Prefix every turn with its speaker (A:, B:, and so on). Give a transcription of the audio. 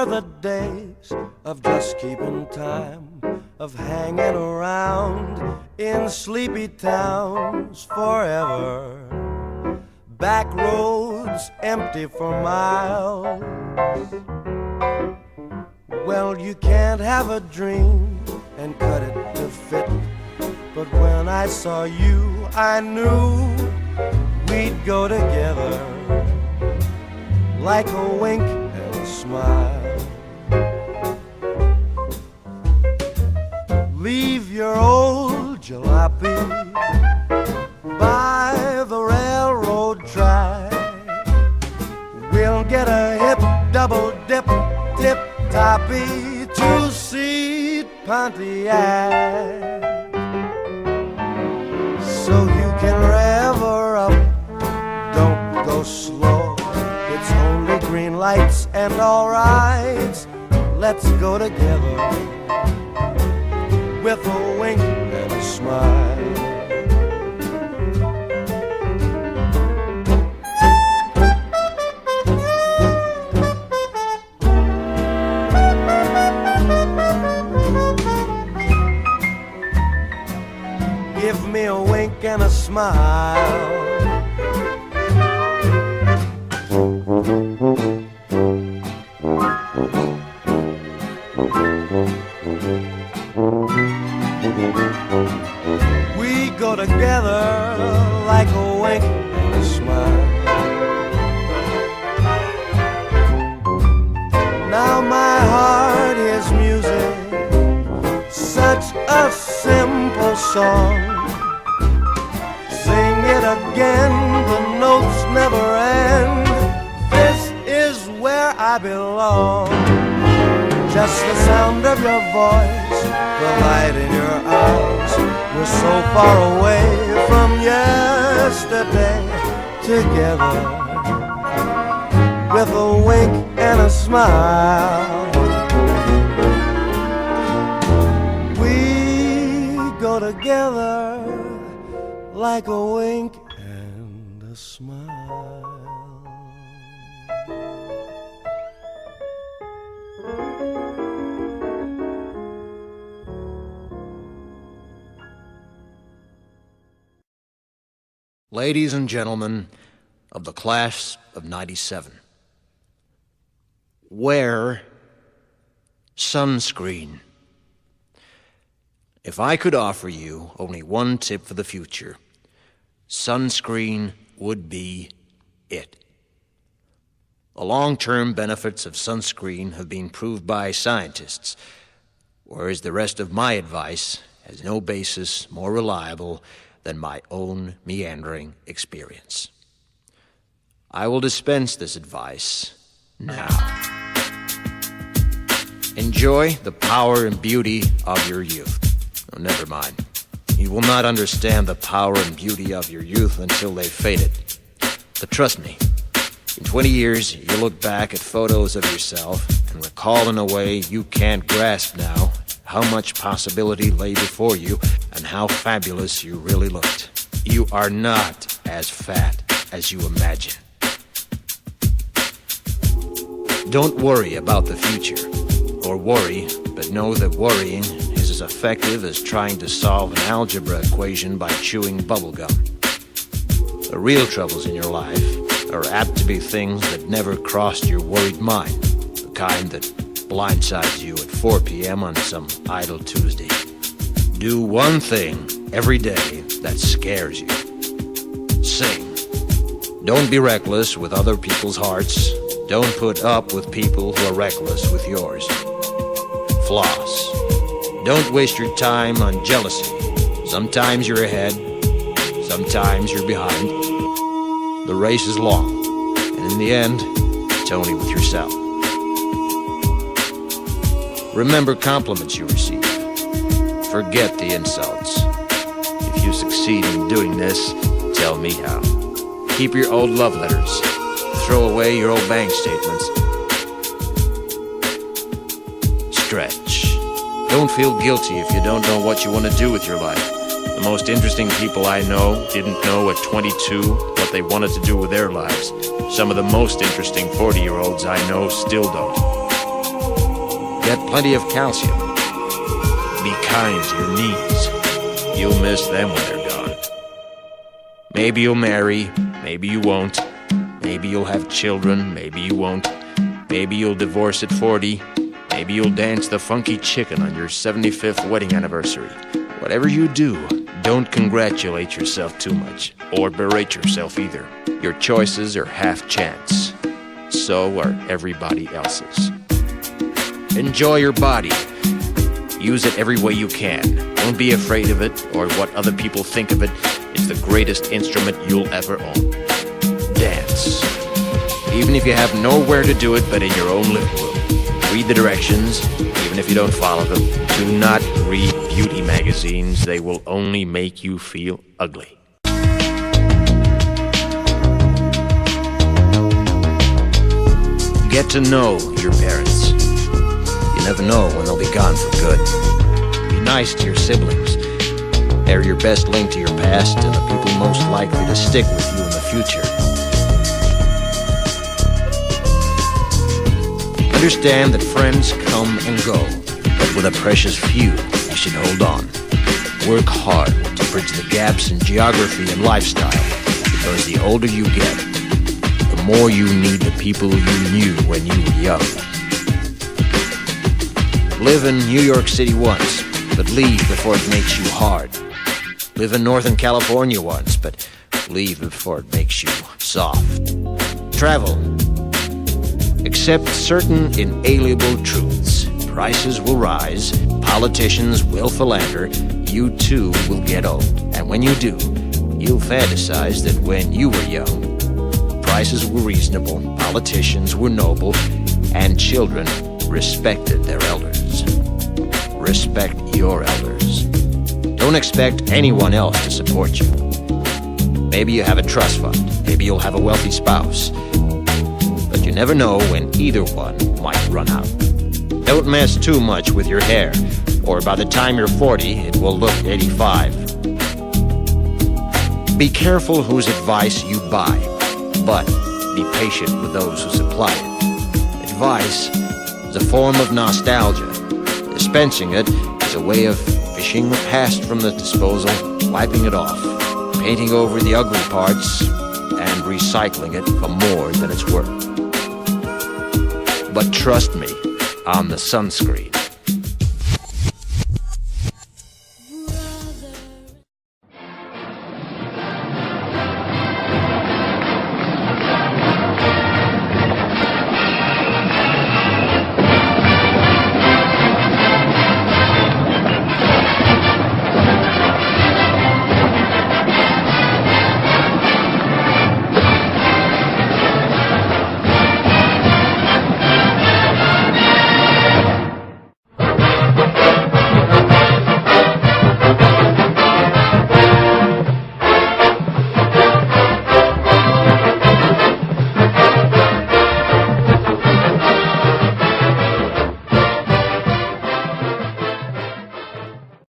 A: were the days of just keeping time, of hanging around in sleepy towns forever. Back roads empty for miles. Well, you can't have a dream and cut it to fit. But when I saw you, I knew we'd go together, like a wink and a smile. Leave your old jalopy by the railroad track. We'll get a hip double dip, tip-toppy two-seat Pontiac, so you can rev her up. Don't go slow, it's only green lights and all rights. Let's go together with a wink and a smile. Give me a wink and a smile. We go together like a wink and a smile. Now my heart hears music, such a simple song. Sing it again, the notes never end. This is where I belong. Just the sound of your voice, the light in your eyes. We're so far away from yesterday, together with a wink and a smile. We go together like a wink and a smile.
B: Ladies and gentlemen of the class of '97, wear sunscreen. If I could offer you only one tip for the future, sunscreen would be it. The long-term benefits of sunscreen have been proved by scientists, whereas the rest of my advice has no basis more reliable than my own meandering experience. I will dispense this advice now. Enjoy the power and beauty of your youth. Oh, never mind. You will not understand the power and beauty of your youth until they've faded. But trust me, in 20 years, you'll look back at photos of yourself and recall in a way you can't grasp now how much possibility lay before you and how fabulous you really looked. You are not as fat as you imagine. Don't worry about the future, or worry, but know that worrying is as effective as trying to solve an algebra equation by chewing bubblegum. The real troubles in your life are apt to be things that never crossed your worried mind, the kind that blindsides you at 4 p.m. on some idle Tuesday. Do one thing every day that scares you. Sing. Don't be reckless with other people's hearts. Don't put up with people who are reckless with yours. Floss. Don't waste your time on jealousy. Sometimes you're ahead, sometimes you're behind. The race is long, and in the end, it's only with yourself. Remember compliments you receive. Forget the insults. If you succeed in doing this, tell me how. Keep your old love letters. Throw away your old bank statements. Stretch. Don't feel guilty if you don't know what you want to do with your life. The most interesting people I know didn't know at 22 what they wanted to do with their lives. Some of the most interesting 40-year-olds I know still don't. Get plenty of calcium. Be kind to your knees. You'll miss them when they're gone. Maybe you'll marry, maybe you won't. Maybe you'll have children, maybe you won't. Maybe you'll divorce at 40. Maybe you'll dance the funky chicken on your 75th wedding anniversary. Whatever you do, don't congratulate yourself too much, or berate yourself either. Your choices are half chance. So are everybody else's. Enjoy your body. Use it every way you can. Don't be afraid of it or what other people think of it. It's the greatest instrument you'll ever own. Dance. Even if you have nowhere to do it but in your own living room. Read the directions, even if you don't follow them. Do not read beauty magazines. They will only make you feel ugly. Get to know your parents. You never know when they'll be gone for good. Be nice to your siblings. They're your best link to your past and the people most likely to stick with you in the future. Understand that friends come and go, but with a precious few, you should hold on. Work hard to bridge the gaps in geography and lifestyle, because the older you get, the more you need the people you knew when you were young. Live in New York City once, but leave before it makes you hard. Live in Northern California once, but leave before it makes you soft. Travel. Accept certain inalienable truths. Prices will rise, politicians will philander, you too will get old. And when you do, you'll fantasize that when you were young, prices were reasonable, politicians were noble, and children respected their elders. Respect your elders. Don't expect anyone else to support you. Maybe you have a trust fund, maybe you'll have a wealthy spouse. But you never know when either one might run out. Don't mess too much with your hair, or by the time you're 40, it will look 85. Be careful whose advice you buy, but be patient with those who supply it. Advice is a form of nostalgia. Dispensing it is a way of fishing the past from the disposal, wiping it off, painting over the ugly parts, and recycling it for more than it's worth. But trust me on the sunscreen.